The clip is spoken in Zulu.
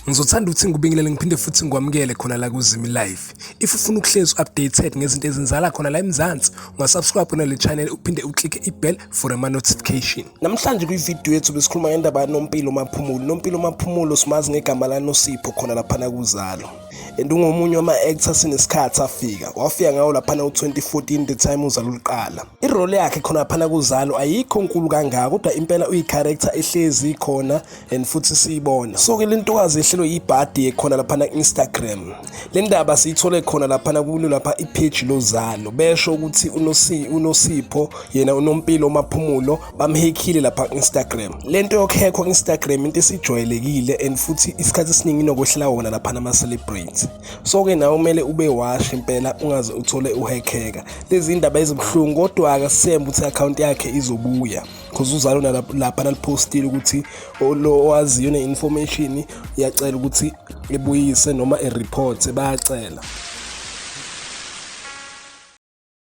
Ngizothanda ukuthi ngikubingelele ngiphinde futhi ngikwamukele khona la kuZimi Live. If ufuna ukuhlezi updated ngezinto ezenzala khona la eMzansi, ungasubscribe na le channel uphinde uklike i-bell for ama notification. Namhlanje kwi-video yethu besikhuluma ngendaba yaNompilo Maphumulo. Nompilo Maphumulo simazi ngegama la Nosipho khona lapha na kuZalo. And ungomunye wama-actors sinesikhathi wafika ngawo laphana u-2014 the time Uzalo uqala. I-role yakhe khona laphana kuZalo ayikho nkulu kangaka kodwa impela uyi-character ehlezi khona and futhi siyibona. So-ke le ntokazi ehlelwe yibhadi khona laphana ku-Instagram. Le ndaba siyithole khona laphana kulo lapha i-page loZalo. Besho ukuthi uNosipho yena uNompilo Maphumulo bamhekile lapha ku-Instagram. Le nto yokuhekwa ku-Instagram into esijwayelekile and futhi isikhathi esiningi inokwehlela wona laphana ama-celebrate. So-ke nawe kumele ube wash impela ungaze uthole uhekheka. Lezi indaba ezibuhlungu kodwa akasembe ukuthi i-account yakhe izobuya. Because Uzalo lapha nalipostile ukuthi lo owaziyo ne-information iyacela ukuthi ebuyise noma e-report bayacela.